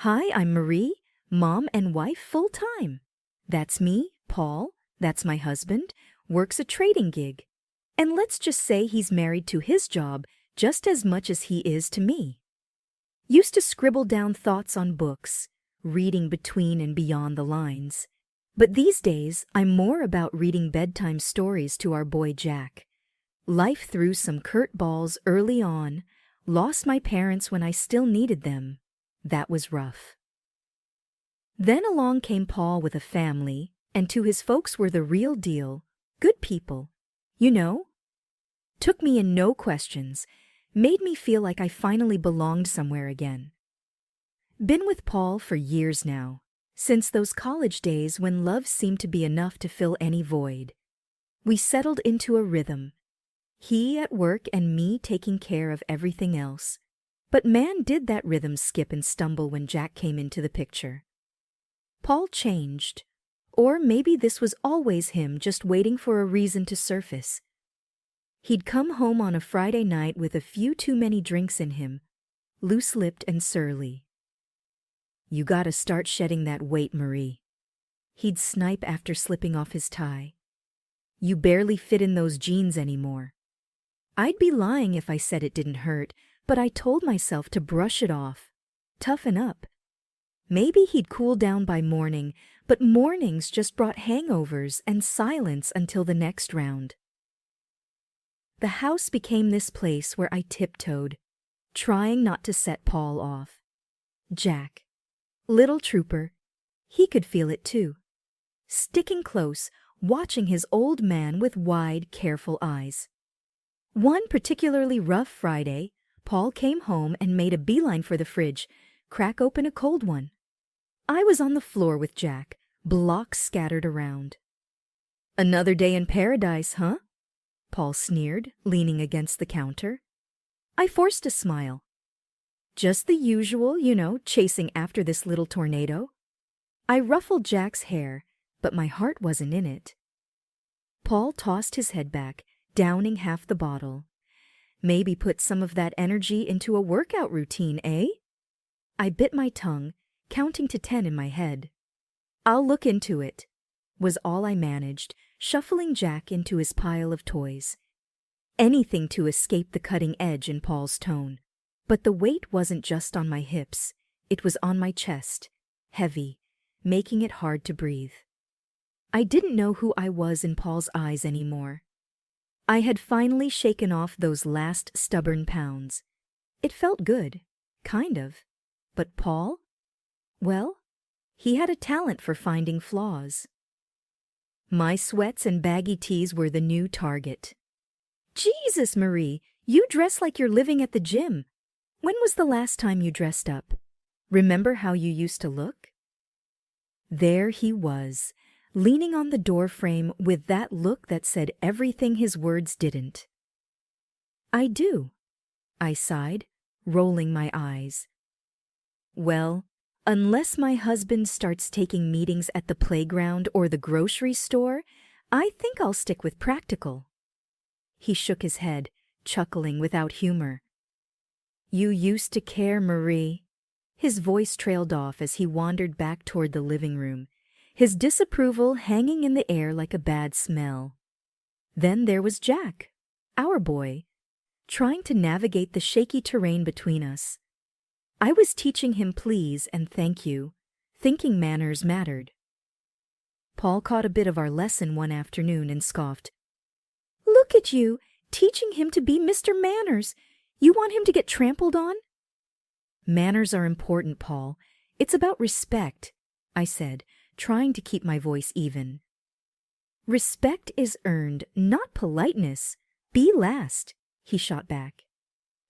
Hi, I'm Marie, mom and wife full-time. That's me, Paul, that's my husband, works a trading gig. And let's just say he's married to his job just as much as he is to me. Used to scribble down thoughts on books, reading between and beyond the lines. But these days, I'm more about reading bedtime stories to our boy Jack. Life threw some curveballs early on, lost my parents when I still needed them. That was rough. Then along came Paul with a family, and to his folks were the real deal, good people. You know? Took me in no questions, made me feel like I finally belonged somewhere again. Been with Paul for years now, since those college days when love seemed to be enough to fill any void. We settled into a rhythm, he at work and me taking care of everything else. But man, did that rhythm skip and stumble when Jack came into the picture. Paul changed, or maybe this was always him just waiting for a reason to surface. He'd come home on a Friday night with a few too many drinks in him, loose-lipped and surly. "You gotta start shedding that weight, Marie." He'd snipe after slipping off his tie. "You barely fit in those jeans anymore." I'd be lying if I said it didn't hurt, but I told myself to brush it off, toughen up. Maybe he'd cool down by morning, but mornings just brought hangovers and silence until the next round. The house became this place where I tiptoed, trying not to set Paul off. Jack, little trooper, he could feel it too. Sticking close, watching his old man with wide, careful eyes. One particularly rough Friday, Paul came home and made a beeline for the fridge, crack open a cold one. I was on the floor with Jack, blocks scattered around. "Another day in paradise, huh?" Paul sneered, leaning against the counter. I forced a smile. "Just the usual, chasing after this little tornado." I ruffled Jack's hair, but my heart wasn't in it. Paul tossed his head back, downing half the bottle. "Maybe put some of that energy into a workout routine, eh?" I bit my tongue, counting to 10 in my head. "I'll look into it," was all I managed, shuffling Jack into his pile of toys. Anything to escape the cutting edge in Paul's tone. But the weight wasn't just on my hips, it was on my chest, heavy, making it hard to breathe. I didn't know who I was in Paul's eyes anymore. I had finally shaken off those last stubborn pounds. It felt good, kind of. But Paul? Well, he had a talent for finding flaws. My sweats and baggy tees were the new target. "Jesus, Marie, you dress like you're living at the gym. When was the last time you dressed up? Remember how you used to look?" There he was, leaning on the doorframe with that look that said everything his words didn't. "I do," I sighed, rolling my eyes. "Well, unless my husband starts taking meetings at the playground or the grocery store, I think I'll stick with practical." He shook his head, chuckling without humor. "You used to care, Marie." His voice trailed off as he wandered back toward the living room, his disapproval hanging in the air like a bad smell. Then there was Jack, our boy, trying to navigate the shaky terrain between us. I was teaching him please and thank you, thinking manners mattered. Paul caught a bit of our lesson one afternoon and scoffed. "Look at you, teaching him to be Mr. Manners. You want him to get trampled on?" "Manners are important, Paul. It's about respect," I said, trying to keep my voice even. "Respect is earned, not politeness. Be last," he shot back.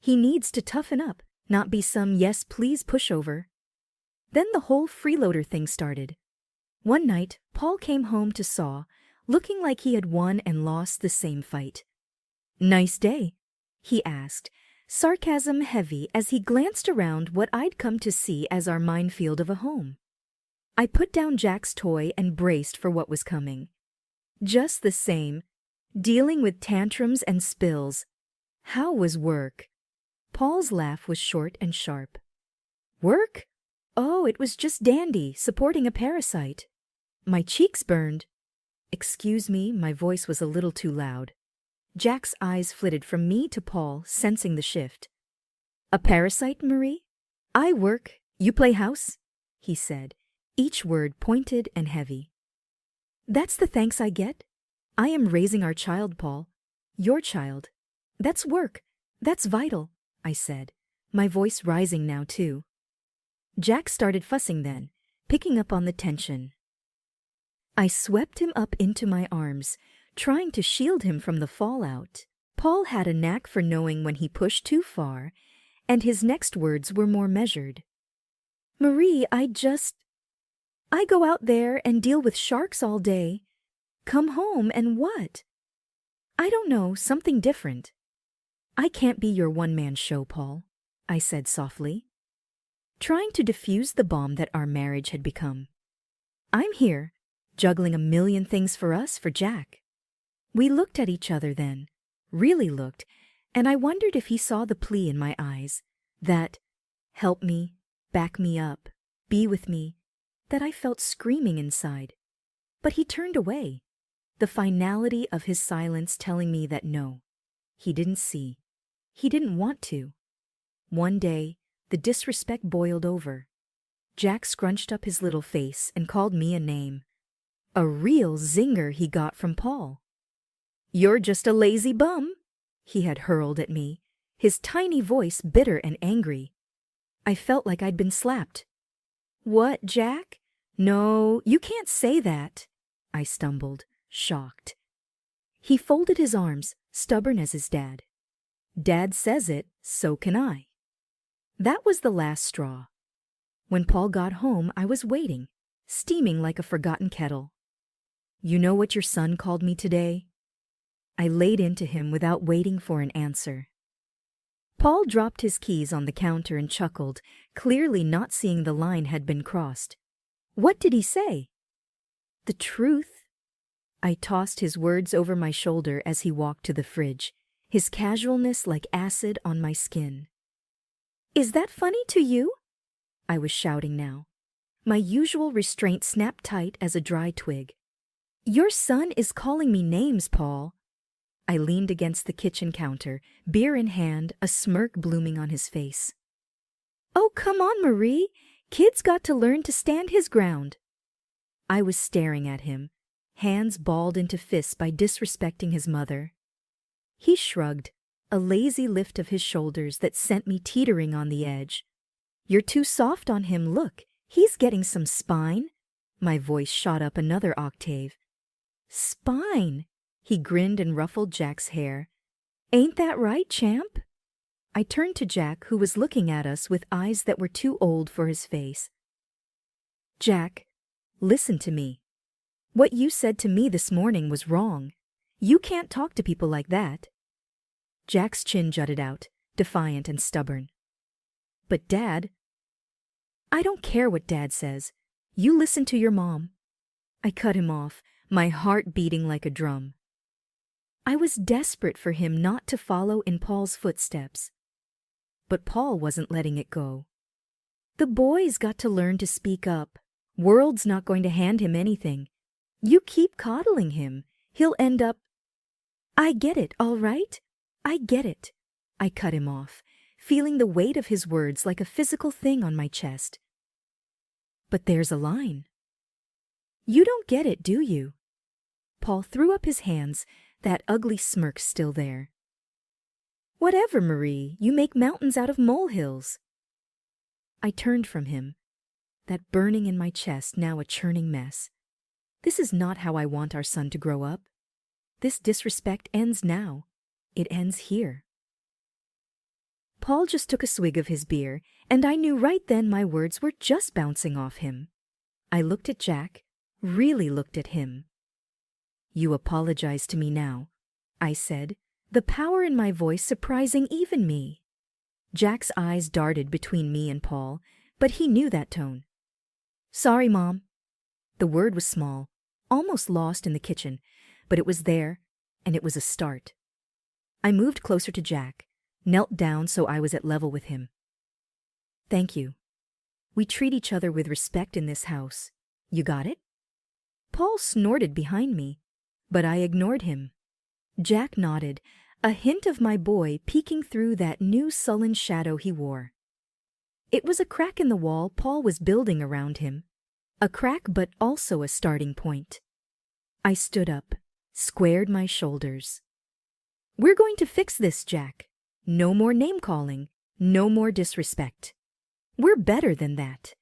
"He needs to toughen up, not be some yes please pushover." Then the whole freeloader thing started. One night, Paul came home to Saw, looking like he had won and lost the same fight. "Nice day?" he asked, sarcasm heavy as he glanced around what I'd come to see as our minefield of a home. I put down Jack's toy and braced for what was coming. Just the same, dealing with tantrums and spills. How was work? Paul's laugh was short and sharp. "Work? Oh, it was just Dandy, supporting a parasite. My cheeks burned. Excuse me, my voice was a little too loud. Jack's eyes flitted from me to Paul, sensing the shift. A parasite, Marie? I work, you play house? He said, each word pointed and heavy. That's the thanks I get? I am raising our child, Paul. Your child. That's work. That's vital, I said, my voice rising now too. Jack started fussing then, picking up on the tension. I swept him up into my arms, trying to shield him from the fallout. Paul had a knack for knowing when he pushed too far, and his next words were more measured. Marie, I go out there and deal with sharks all day. Come home and what? I don't know, something different. I can't be your one-man show, Paul, I said softly, trying to diffuse the bomb that our marriage had become. I'm here, juggling a million things for us, for Jack. We looked at each other then, really looked, and I wondered if he saw the plea in my eyes, that, help me, back me up, be with me, that I felt screaming inside. But he turned away, the finality of his silence telling me that no, he didn't see. He didn't want to. One day, the disrespect boiled over. Jack scrunched up his little face and called me a name. A real zinger he got from Paul. You're just a lazy bum, he had hurled at me, his tiny voice bitter and angry. I felt like I'd been slapped. What, Jack? No, you can't say that, I stumbled, shocked. He folded his arms, stubborn as his dad. Dad says it, so can I. That was the last straw. When Paul got home, I was waiting, steaming like a forgotten kettle. You know what your son called me today? I laid into him without waiting for an answer. Paul dropped his keys on the counter and chuckled, clearly not seeing the line had been crossed. What did he say? The truth. I tossed his words over my shoulder as he walked to the fridge, his casualness like acid on my skin. Is that funny to you? I was shouting now. My usual restraint snapped tight as a dry twig. Your son is calling me names, Paul. I leaned against the kitchen counter, beer in hand, a smirk blooming on his face. Oh, come on, Marie. Kid's got to learn to stand his ground. I was staring at him, hands balled into fists by disrespecting his mother. He shrugged, a lazy lift of his shoulders that sent me teetering on the edge. You're too soft on him, look. He's getting some spine. My voice shot up another octave. Spine. He grinned and ruffled Jack's hair. Ain't that right, champ? I turned to Jack, who was looking at us with eyes that were too old for his face. Jack, listen to me. What you said to me this morning was wrong. You can't talk to people like that. Jack's chin jutted out, defiant and stubborn. But Dad... I don't care what Dad says. You listen to your mom. I cut him off, my heart beating like a drum. I was desperate for him not to follow in Paul's footsteps. But Paul wasn't letting it go. The boy's got to learn to speak up. World's not going to hand him anything. You keep coddling him. He'll end up... I get it, all right? I get it. I cut him off, feeling the weight of his words like a physical thing on my chest. But there's a line. You don't get it, do you? Paul threw up his hands, that ugly smirk still there. Whatever, Marie, you make mountains out of molehills. I turned from him, that burning in my chest now a churning mess. This is not how I want our son to grow up. This disrespect ends now. It ends here. Paul just took a swig of his beer, and I knew right then my words were just bouncing off him. I looked at Jack, really looked at him. You apologize to me now, I said, the power in my voice surprising even me. Jack's eyes darted between me and Paul, but he knew that tone. Sorry, Mom. The word was small, almost lost in the kitchen, but it was there, and it was a start. I moved closer to Jack, knelt down so I was at level with him. Thank you. We treat each other with respect in this house. You got it?" Paul snorted behind me, but I ignored him. Jack nodded, a hint of my boy peeking through that new sullen shadow he wore. It was a crack in the wall Paul was building around him. A crack, but also a starting point. I stood up, squared my shoulders. "We're going to fix this, Jack. No more name-calling, no more disrespect. We're better than that."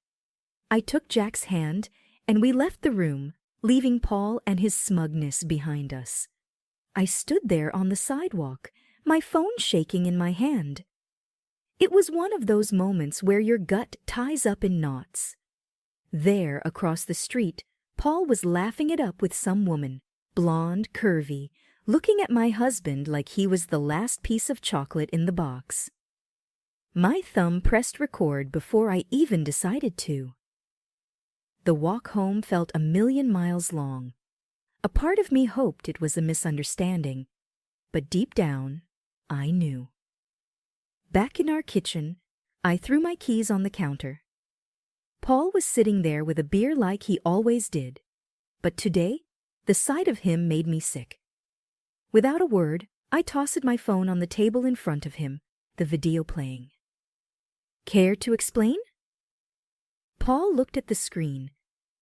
I took Jack's hand, and we left the room, leaving Paul and his smugness behind us. I stood there on the sidewalk, my phone shaking in my hand. It was one of those moments where your gut ties up in knots. There, across the street, Paul was laughing it up with some woman, blonde, curvy, looking at my husband like he was the last piece of chocolate in the box. My thumb pressed record before I even decided to. The walk home felt 1,000,000 miles long. A part of me hoped it was a misunderstanding, but deep down, I knew. Back in our kitchen, I threw my keys on the counter. Paul was sitting there with a beer like he always did, but today, the sight of him made me sick. Without a word, I tossed my phone on the table in front of him, the video playing. "Care to explain?" Paul looked at the screen,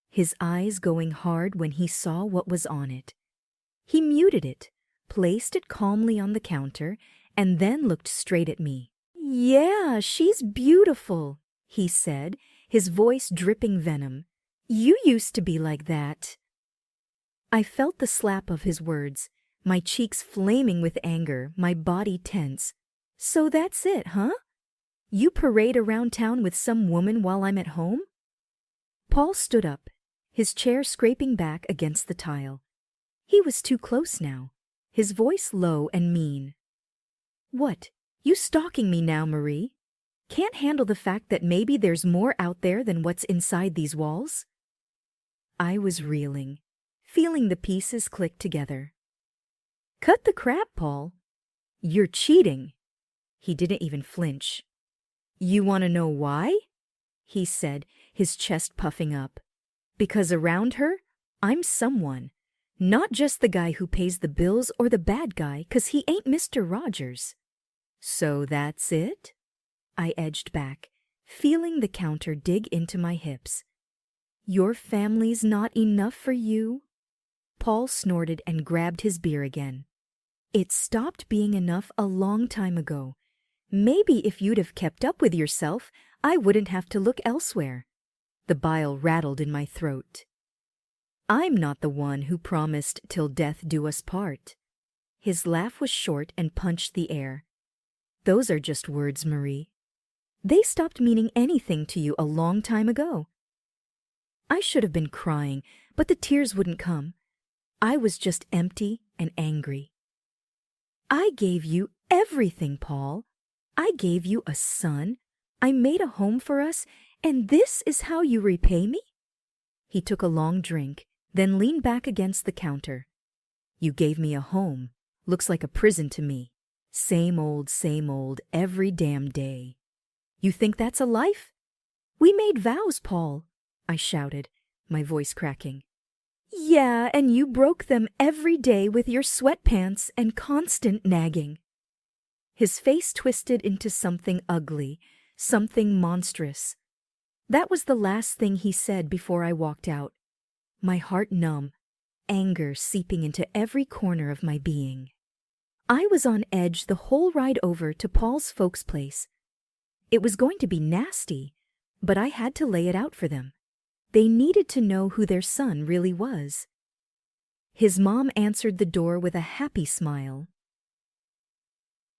his eyes going hard when he saw what was on it. He muted it, placed it calmly on the counter, and then looked straight at me. "Yeah, she's beautiful," he said, his voice dripping venom. "You used to be like that." I felt the slap of his words, my cheeks flaming with anger, my body tense. "So that's it, huh? You parade around town with some woman while I'm at home?" Paul stood up, his chair scraping back against the tile. He was too close now, his voice low and mean. "What, you stalking me now, Marie? Can't handle the fact that maybe there's more out there than what's inside these walls?" I was reeling, feeling the pieces click together. "Cut the crap, Paul. You're cheating." He didn't even flinch. "You want to know why?" he said, his chest puffing up. "Because around her, I'm someone. Not just the guy who pays the bills or the bad guy, 'cause he ain't Mr. Rogers." "So that's it?" I edged back, feeling the counter dig into my hips. "Your family's not enough for you?" Paul snorted and grabbed his beer again. "It stopped being enough a long time ago. Maybe if you'd have kept up with yourself, I wouldn't have to look elsewhere." The bile rattled in my throat. "I'm not the one who promised till death do us part." His laugh was short and punched the air. "Those are just words, Marie. They stopped meaning anything to you a long time ago." I should have been crying, but the tears wouldn't come. I was just empty and angry. "I gave you everything, Paul. I gave you a son. I made a home for us, and this is how you repay me?" He took a long drink, then leaned back against the counter. "You gave me a home. Looks like a prison to me. Same old, every damn day. You think that's a life?" "We made vows, Paul," I shouted, my voice cracking. "Yeah, and you broke them every day with your sweatpants and constant nagging." His face twisted into something ugly, something monstrous. That was the last thing he said before I walked out. My heart numb, anger seeping into every corner of my being. I was on edge the whole ride over to Paul's folks' place. It was going to be nasty, but I had to lay it out for them. They needed to know who their son really was. His mom answered the door with a happy smile.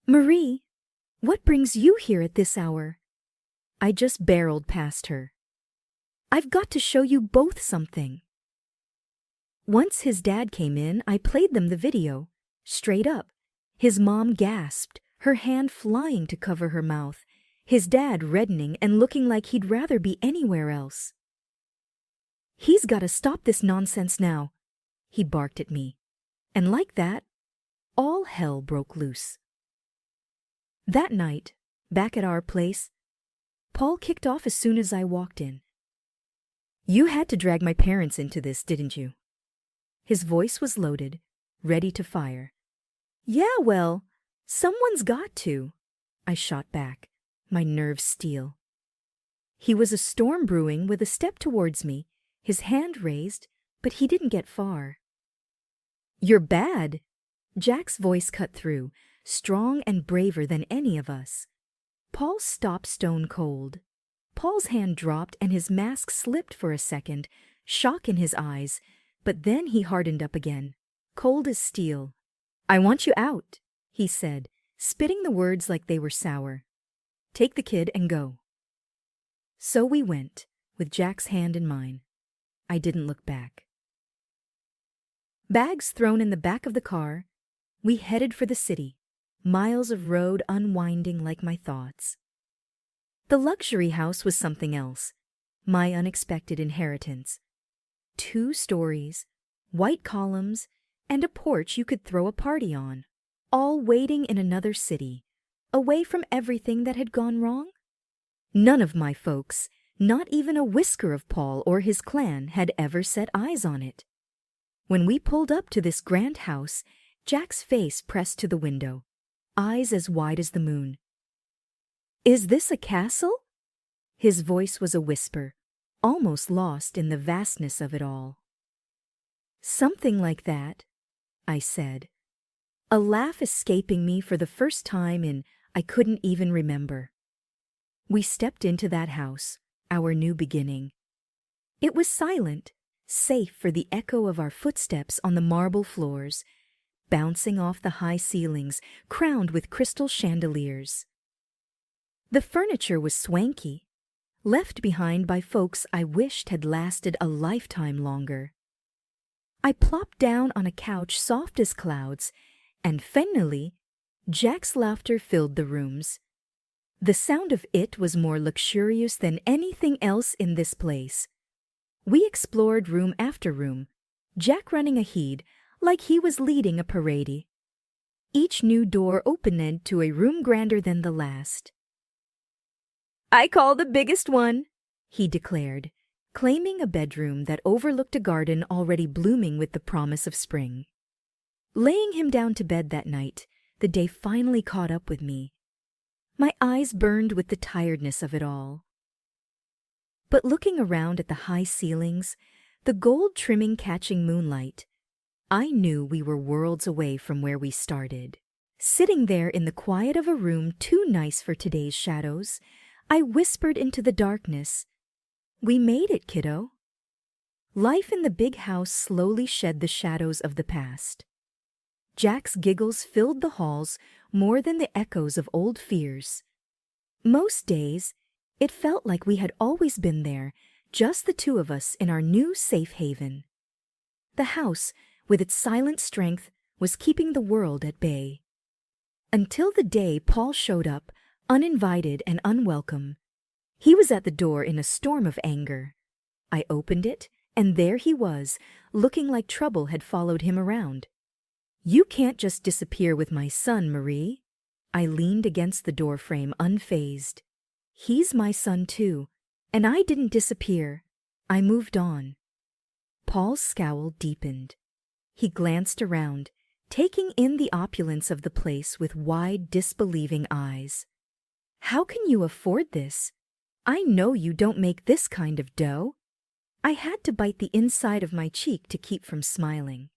"Marie, what brings you here at this hour?" I just barreled past her. "I've got to show you both something." Once his dad came in, I played them the video, straight up. His mom gasped, her hand flying to cover her mouth, his dad reddening and looking like he'd rather be anywhere else. "He's got to stop this nonsense now," he barked at me. And like that, all hell broke loose. That night, back at our place, Paul kicked off as soon as I walked in. "You had to drag my parents into this, didn't you?" His voice was loaded, ready to fire. "Yeah, well, someone's got to," I shot back, my nerves steel. He was a storm brewing with a step towards me, his hand raised, but he didn't get far. "You're bad." Jack's voice cut through, strong and braver than any of us. Paul stopped stone cold. Paul's hand dropped and his mask slipped for a second, shock in his eyes, but then he hardened up again, cold as steel. "I want you out," he said, spitting the words like they were sour. "Take the kid and go." So we went, with Jack's hand in mine. I didn't look back. Bags thrown in the back of the car, we headed for the city, miles of road unwinding like my thoughts. The luxury house was something else, my unexpected inheritance. 2 stories, white columns, and a porch you could throw a party on, all waiting in another city, away from everything that had gone wrong. None of my folks, not even a whisker of Paul or his clan, had ever set eyes on it. When we pulled up to this grand house, Jack's face pressed to the window, eyes as wide as the moon. "Is this a castle?" His voice was a whisper, almost lost in the vastness of it all. "Something like that," I said, a laugh escaping me for the first time in I couldn't even remember. We stepped into that house, our new beginning. It was silent, safe for the echo of our footsteps on the marble floors, bouncing off the high ceilings, crowned with crystal chandeliers. The furniture was swanky, left behind by folks I wished had lasted a lifetime longer. I plopped down on a couch soft as clouds, and finally, Jack's laughter filled the rooms. The sound of it was more luxurious than anything else in this place. We explored room after room, Jack running ahead like he was leading a parade. Each new door opened to a room grander than the last. "I call the biggest one," he declared, claiming a bedroom that overlooked a garden already blooming with the promise of spring. Laying him down to bed that night, the day finally caught up with me. My eyes burned with the tiredness of it all. But looking around at the high ceilings, the gold trimming catching moonlight, I knew we were worlds away from where we started. Sitting there in the quiet of a room too nice for today's shadows, I whispered into the darkness, "We made it, kiddo." Life in the big house slowly shed the shadows of the past. Jack's giggles filled the halls more than the echoes of old fears. Most days, it felt like we had always been there, just the 2 of us in our new safe haven. The house, with its silent strength, was keeping the world at bay. Until the day Paul showed up, uninvited and unwelcome. He was at the door in a storm of anger. I opened it, and there he was, looking like trouble had followed him around. "You can't just disappear with my son, Marie." I leaned against the doorframe unfazed. "He's my son too, and I didn't disappear. I moved on." Paul's scowl deepened. He glanced around, taking in the opulence of the place with wide, disbelieving eyes. "How can you afford this? I know you don't make this kind of dough." I had to bite the inside of my cheek to keep from smiling.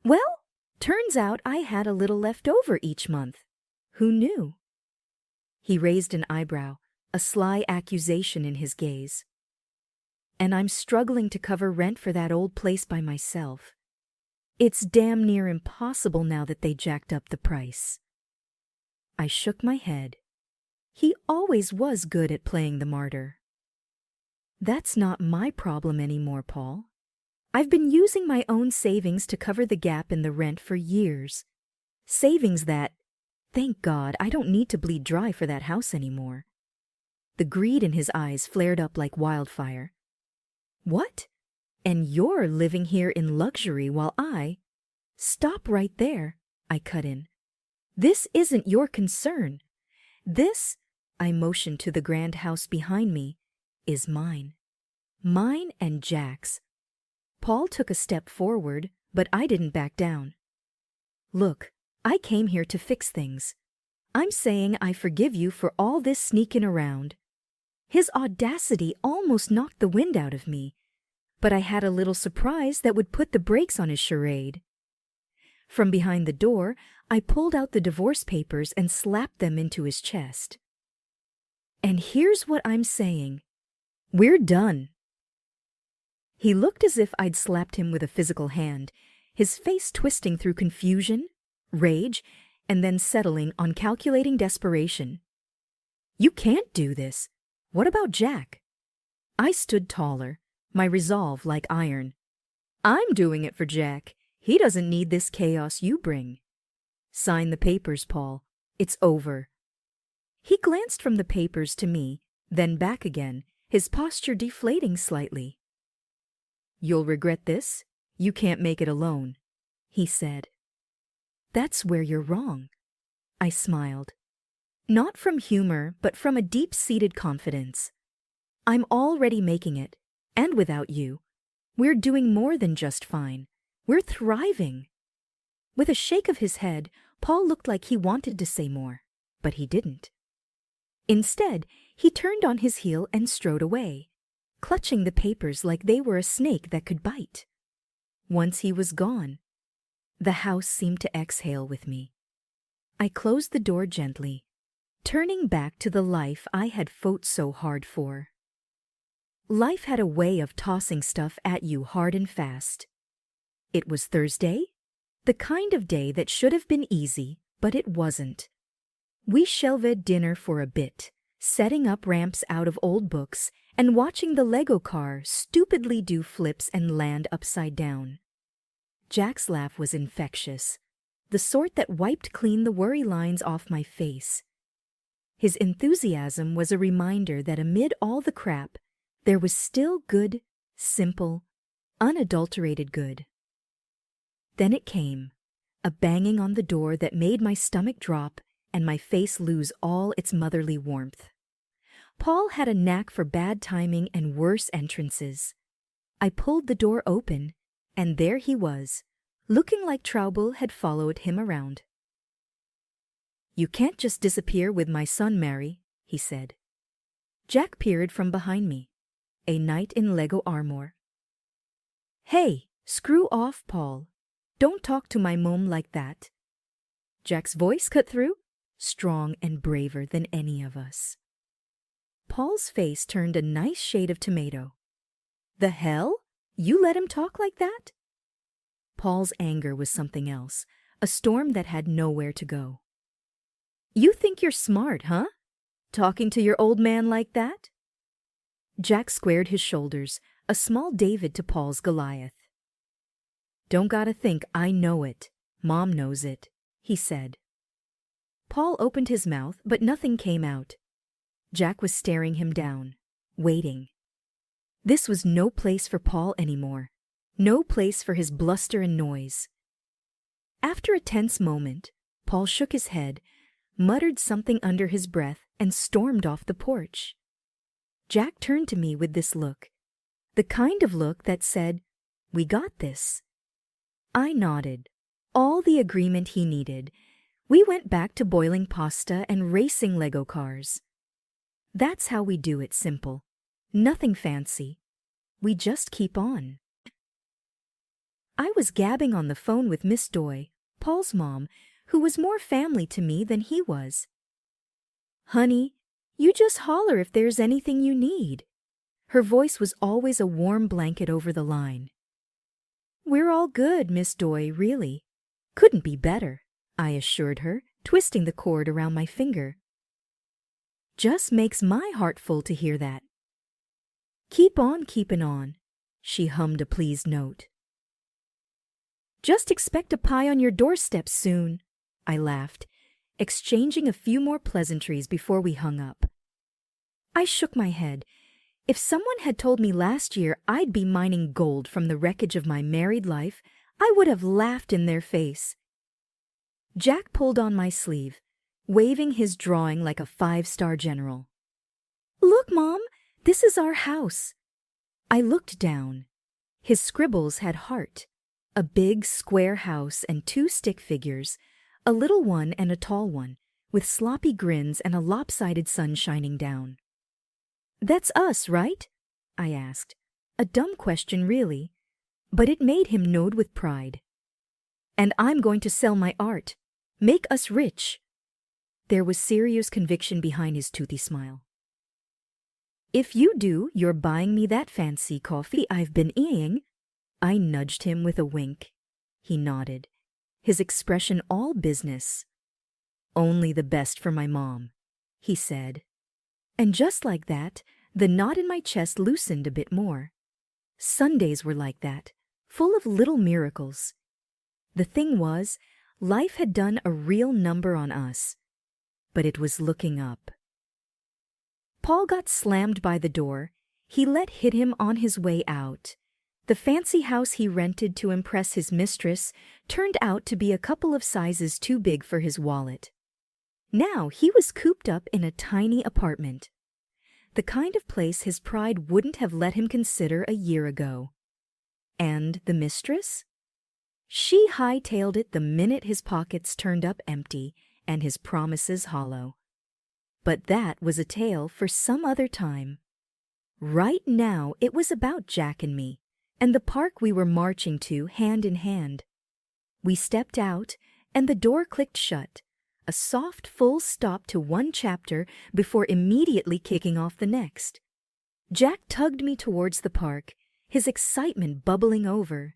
"Well, turns out I had a little left over each month. Who knew?" He raised an eyebrow, a sly accusation in his gaze. "And I'm struggling to cover rent for that old place by myself. It's damn near impossible now that they jacked up the price." I shook my head. He always was good at playing the martyr. "That's not my problem anymore, Paul. I've been using my own savings to cover the gap in the rent for years. Savings that, thank God, I don't need to bleed dry for that house anymore." The greed in his eyes flared up like wildfire. "What? And you're living here in luxury while I—" "Stop right there," I cut in. "This isn't your concern. This, I motioned to the grand house behind me, is mine. Mine and Jack's. Paul took a step forward, but I didn't back down. Look, I came here to fix things. I'm saying I forgive you for all this sneaking around. His audacity almost knocked the wind out of me, but I had a little surprise that would put the brakes on his charade. From behind the door, I pulled out the divorce papers and slapped them into his chest. And here's what I'm saying. We're done. He looked as if I'd slapped him with a physical hand, his face twisting through confusion, rage, and then settling on calculating desperation. You can't do this. What about Jack? I stood taller, my resolve like iron. I'm doing it for Jack. He doesn't need this chaos you bring. Sign the papers, Paul. It's over. He glanced from the papers to me, then back again, his posture deflating slightly. You'll regret this. You can't make it alone, he said. That's where you're wrong. I smiled. Not from humor, but from a deep-seated confidence. I'm already making it, and without you. We're doing more than just fine. We're thriving. With a shake of his head, Paul looked like he wanted to say more, but he didn't. Instead, he turned on his heel and strode away, clutching the papers like they were a snake that could bite. Once he was gone, the house seemed to exhale with me. I closed the door gently, turning back to the life I had fought so hard for. Life had a way of tossing stuff at you hard and fast. It was Thursday, the kind of day that should have been easy, but it wasn't. We shelved dinner for a bit, setting up ramps out of old books and watching the Lego car stupidly do flips and land upside down. Jack's laugh was infectious, the sort that wiped clean the worry lines off my face. His enthusiasm was a reminder that amid all the crap, there was still good, simple, unadulterated good. Then it came, a banging on the door that made my stomach drop and my face lose all its motherly warmth. Paul had a knack for bad timing and worse entrances. I pulled the door open, and there he was, looking like Traubel had followed him around. You can't just disappear with my son, Mary, he said. Jack peered from behind me, a knight in Lego armor. Hey, screw off, Paul. Don't talk to my mom like that. Jack's voice cut through, strong and braver than any of us. Paul's face turned a nice shade of tomato. The hell? You let him talk like that? Paul's anger was something else, a storm that had nowhere to go. You think you're smart, huh? Talking to your old man like that? Jack squared his shoulders, a small David to Paul's Goliath. Don't gotta think I know it. Mom knows it, he said. Paul opened his mouth, but nothing came out. Jack was staring him down, waiting. This was no place for Paul anymore, no place for his bluster and noise. After a tense moment, Paul shook his head, muttered something under his breath, and stormed off the porch. Jack turned to me with this look, the kind of look that said, "We got this." I nodded, all the agreement he needed. We went back to boiling pasta and racing Lego cars. That's how we do it, simple. Nothing fancy. We just keep on. I was gabbing on the phone with Miss Doy, Paul's mom, who was more family to me than he was. Honey, you just holler if there's anything you need. Her voice was always a warm blanket over the line. We're all good, Miss Doy, really. Couldn't be better, I assured her, twisting the cord around my finger. Just makes my heart full to hear that. Keep on keepin' on, she hummed a pleased note. Just expect a pie on your doorstep soon, I laughed, exchanging a few more pleasantries before we hung up. I shook my head. If someone had told me last year I'd be mining gold from the wreckage of my married life, I would have laughed in their face. Jack pulled on my sleeve. waving his drawing like a five-star general. "Look, Mom, this is our house." I looked down. His scribbles had heart, a big square house and two stick figures, a little one and a tall one, with sloppy grins and a lopsided sun shining down. "That's us, right?" I asked. A dumb question, really, but it made him nod with pride. "And I'm going to sell my art. Make us rich." There was serious conviction behind his toothy smile. "If you do, you're buying me that fancy coffee I've been eating." I nudged him with a wink. He nodded, his expression all business. "Only the best for my mom," he said. And just like that, the knot in my chest loosened a bit more. Sundays were like that, full of little miracles. The thing was, life had done a real number on us, but it was looking up. Paul got slammed by the door. He let hit him on his way out. The fancy house he rented to impress his mistress turned out to be a couple of sizes too big for his wallet. Now he was cooped up in a tiny apartment, the kind of place his pride wouldn't have let him consider a year ago. And the mistress? She hightailed it the minute his pockets turned up empty and his promises hollow. But that was a tale for some other time. Right now it was about Jack and me, and the park we were marching to hand in hand. We stepped out, and the door clicked shut, a soft full stop to one chapter before immediately kicking off the next. Jack tugged me towards the park, his excitement bubbling over.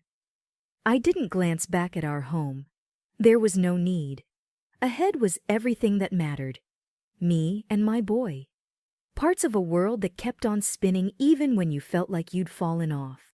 I didn't glance back at our home. There was no need. Ahead was everything that mattered. Me and my boy. Parts of a world that kept on spinning even when you felt like you'd fallen off.